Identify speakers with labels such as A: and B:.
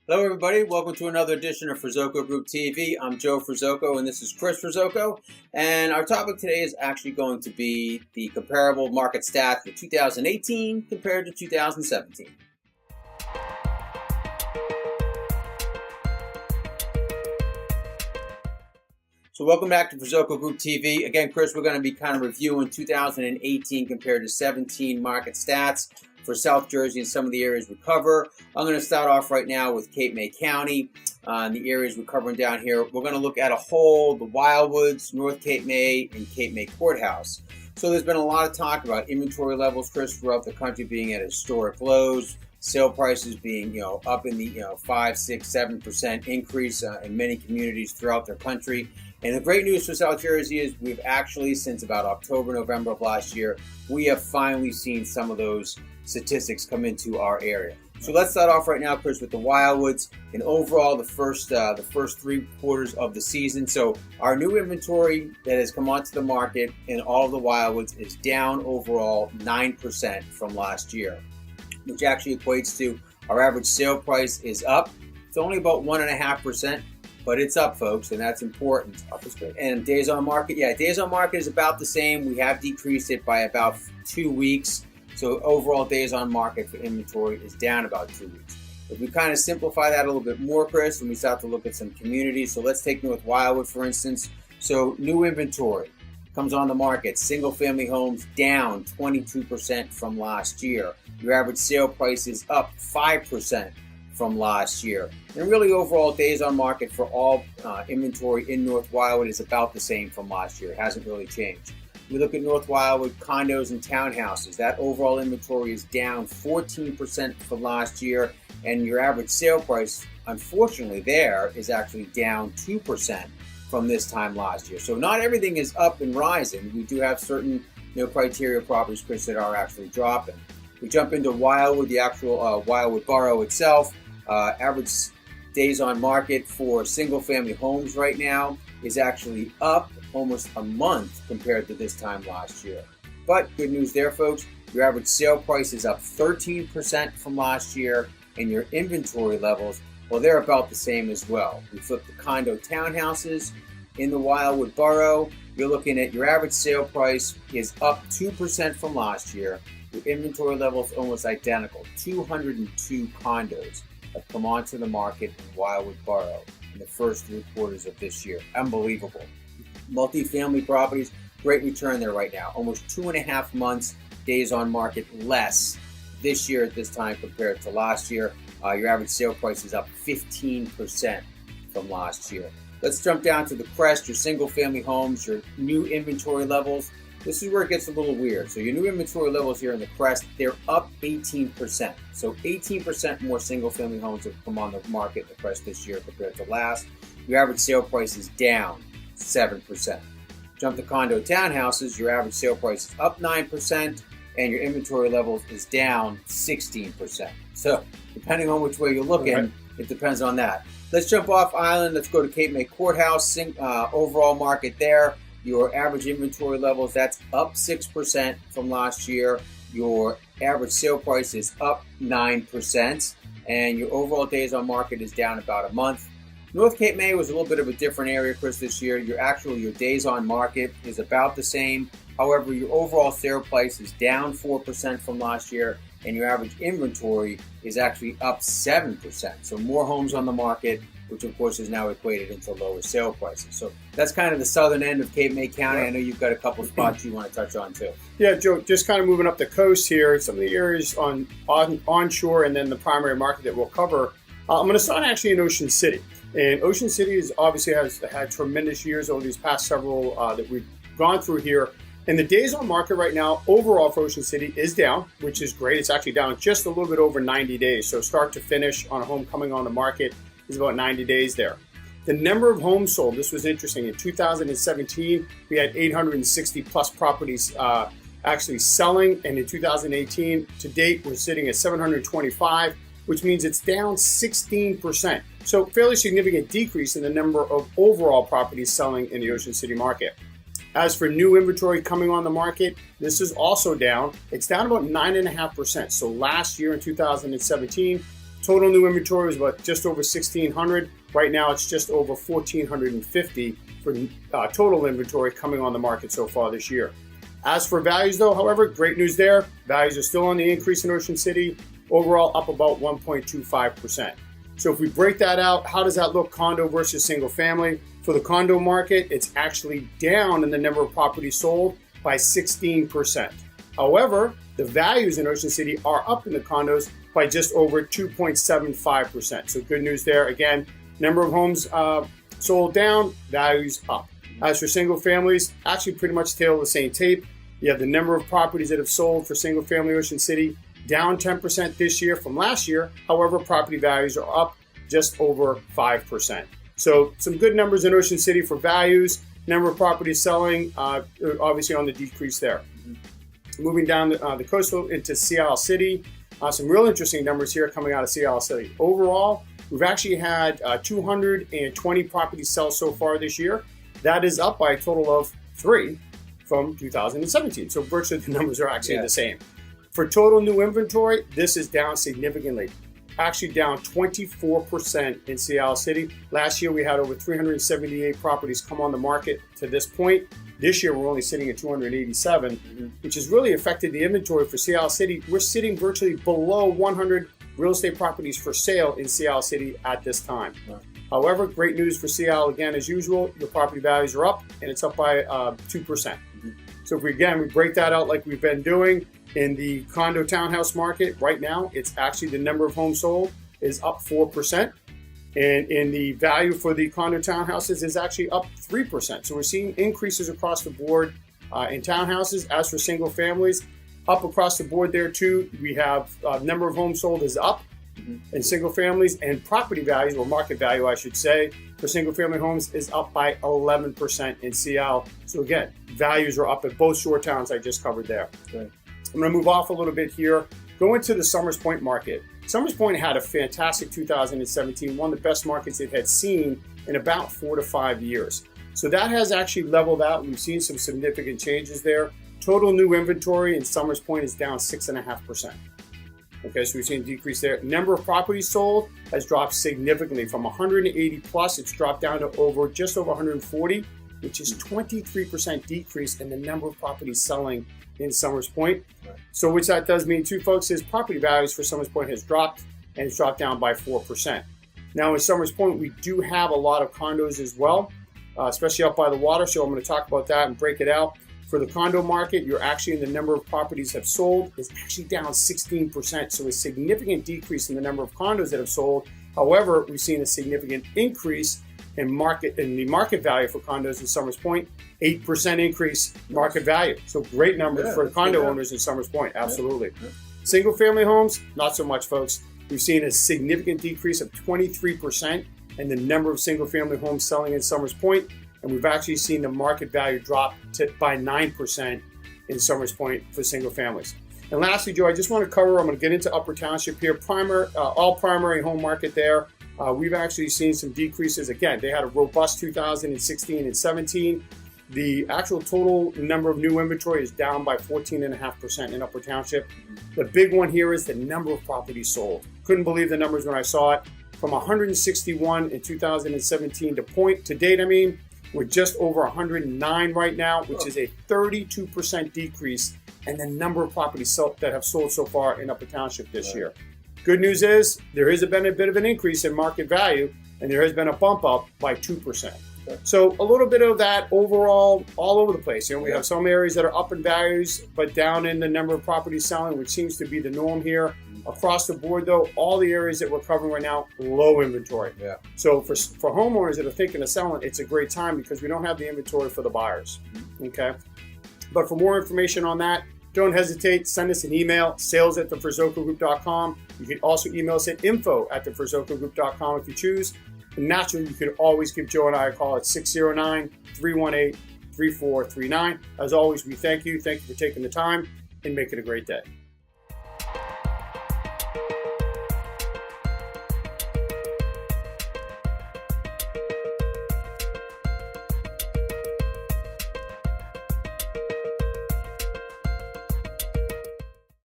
A: Hello everybody, welcome to another edition of Ferzoco Group TV. I'm Joe Ferzoco and this is Chris Ferzoco. And our topic today is actually going to be the comparable market stats for 2018 compared to 2017. So welcome back to Ferzoco Group TV. Again, Chris, we're going to be kind of reviewing 2018 compared to 17 market stats for South Jersey and some of the areas we cover. I'm going to start off right now with Cape May County, the areas we're covering down here. We're going to look at a whole, the Wildwoods, North Cape May, and Cape May Courthouse. So there's been a lot of talk about inventory levels, Chris, throughout the country being at historic lows, sale prices being, up in the 5, 6, 7% increase in many communities throughout their country. And the great news for South Jersey is we've actually, since about October, November of last year, we have finally seen some of those statistics come into our area. So let's start off right now, Chris, with the Wildwoods and overall the first 3 quarters of the season. So our new inventory that has come onto the market in all of the Wildwoods is down overall 9% from last year, which actually equates to our average sale price is up. It's only about 1.5%. But it's up, folks, and that's important. And days on market, days on market is about the same. We have decreased it by about 2 weeks. So overall days on market for inventory is down about 2 weeks. If we kind of simplify that a little bit more, Chris, and we start to look at some communities. So let's take North Wildwood, for instance. So new inventory comes on the market. Single family homes down 22% from last year. Your average sale price is up 5% from last year. And really overall days on market for all inventory in North Wildwood is about the same from last year. It hasn't really changed. We look at North Wildwood condos and townhouses. That overall inventory is down 14% from last year, and your average sale price, unfortunately, there is actually down 2% from this time last year. So not everything is up and rising. We do have certain criteria properties, Chris, that are actually dropping. We jump into Wildwood, the actual Wildwood borough itself. Average days on market for single family homes right now is actually up almost a month compared to this time last year. But good news there, folks. Your average sale price is up 13% from last year, and your inventory levels, well, they're about the same as well. We flip the condo townhouses in the Wildwood borough. You're looking at your average sale price is up 2% from last year. Your inventory levels almost identical. 202 condos have come onto the market in Wildwood borough in the first 3 quarters of this year. Unbelievable. Multifamily properties, great return there right now. Almost 2.5 months days on market less this year at this time compared to last year. Your average sale price is up 15% from last year. Let's jump down to the Crest, your single family homes, your new inventory levels. This is where it gets a little weird. So your new inventory levels here in the Crest, they're up 18%. So 18% more single family homes have come on the market in the Crest this year compared to last. Your average sale price is down 7%. Jump to condo townhouses, your average sale price is up 9% and your inventory levels is down 16%. So depending on which way you're looking, It depends on that. Let's jump off island. Let's go to Cape May Courthouse. Overall market there. Your average inventory levels, that's up 6% from last year. Your average sale price is up 9%. And your overall days on market is down about a month. North Cape May was a little bit of a different area, Chris, this year. Your days on market is about the same. However, your overall sale price is down 4% from last year. And your average inventory is actually up 7%. So more homes on the market, which of course is now equated into lower sale prices. So that's kind of the southern end of Cape May County. I know you've got a couple spots you want to touch on too.
B: Yeah, Joe, just kind of moving up the coast here, some of the areas onshore and then the primary market that we'll cover. I'm going to start actually in Ocean City. And Ocean City has had tremendous years over these past several that we've gone through here. And the days on market right now, overall for Ocean City is down, which is great. It's actually down just a little bit over 90 days. So start to finish on a home coming on the market is about 90 days there. The number of homes sold, this was interesting. In 2017, we had 860 plus properties actually selling. And in 2018, to date, we're sitting at 725, which means it's down 16%. So fairly significant decrease in the number of overall properties selling in the Ocean City market. As for new inventory coming on the market, this is also down. It's down about 9.5%. So last year in 2017, Total new inventory was about just over 1,600. Right now, it's just over 1,450 for total inventory coming on the market so far this year. As for values, though, however, great news there. Values are still on the increase in Ocean City. Overall, up about 1.25%. So if we break that out, how does that look condo versus single family? For the condo market, it's actually down in the number of properties sold by 16%. However, the values in Ocean City are up in the condos by just over 2.75%. So good news there. Again, number of homes sold down, values up. As for single families, actually pretty much tail the same tape. You have the number of properties that have sold for single family Ocean City down 10% this year from last year. However, property values are up just over 5%. So some good numbers in Ocean City for values. Number of properties selling, obviously on the decrease there. Moving down the coastal into Seattle City, some real interesting numbers here coming out of Seattle City. Overall, we've actually had 220 properties sell so far this year. That is up by a total of 3 from 2017. So virtually the numbers are actually the same. For total new inventory, this is down significantly. Actually down 24% in Seattle City. Last year we had over 378 properties come on the market to this point. This year we're only sitting at 287, which has really affected the inventory for Seattle City. We're sitting virtually below 100 real estate properties for sale in Seattle City at this time. Wow. However, great news for Seattle again, as usual, the property values are up and it's up by 2%. So if we break that out like we've been doing in the condo townhouse market right now, it's actually the number of homes sold is up 4%. And in the value for the condo townhouses is actually up 3%. So we're seeing increases across the board in townhouses. As for single families, up across the board there too. We have number of homes sold is up in single families, and property values, or market value I should say, for single family homes is up by 11% in Seattle. So again, values are up at both shore towns I just covered there.
A: Good.
B: I'm going to move off a little bit here, go into the Summers Point market. Summers Point had a fantastic 2017, one of the best markets it had seen in about 4 to 5 years. So that has actually leveled out. We've seen some significant changes there. Total new inventory in Summers Point is down 6.5%. Okay, so we've seen a decrease there. Number of properties sold has dropped significantly from 180 plus. It's dropped down to just over 140, which is 23% decrease in the number of properties selling in Summers Point. Right. So which that does mean too, folks, is property values for Summers Point has dropped, and it's dropped down by 4%. Now in Summers Point, we do have a lot of condos as well, especially up by the water. So I'm going to talk about that and break it out. For the condo market, you're actually in the number of properties have sold is actually down 16%. So a significant decrease in the number of condos that have sold. However, we've seen a significant increase in the market value for condos in Summers Point, 8% increase market value. So great numbers for condo owners in Summers Point, absolutely. Yeah. Single family homes, not so much, folks. We've seen a significant decrease of 23% in the number of single family homes selling in Summers Point. And we've actually seen the market value drop by 9% in Summers Point for single families. And lastly, Joe, I just want to cover, I'm going to get into Upper Township here, all primary home market there. We've actually seen some decreases. Again, they had a robust 2016 and 17. The actual total number of new inventory is down by 14.5% in Upper Township. The big one here is the number of properties sold. Couldn't believe the numbers when I saw it. From 161 in 2017 to date, we're just over 109 right now, which is a 32% decrease in the number of properties that have sold so far in Upper Township this year. Good news is there has been a bit of an increase in market value, and there has been a bump up by 2%. So a little bit of that overall all over the place. We have some areas that are up in values, but down in the number of properties selling, which seems to be the norm here. Across the board, though, all the areas that we're covering right now, low inventory. Yeah. So for homeowners that are thinking of selling, it's a great time because we don't have the inventory for the buyers. Okay. But for more information on that, don't hesitate. Send us an email, sales@theferzocogroup.com. You can also email us at info@theferzocogroup.com if you choose. And naturally, you can always give Joe and I a call at 609-318-3439. As always, we thank you. Thank you for taking the time and make it a great day.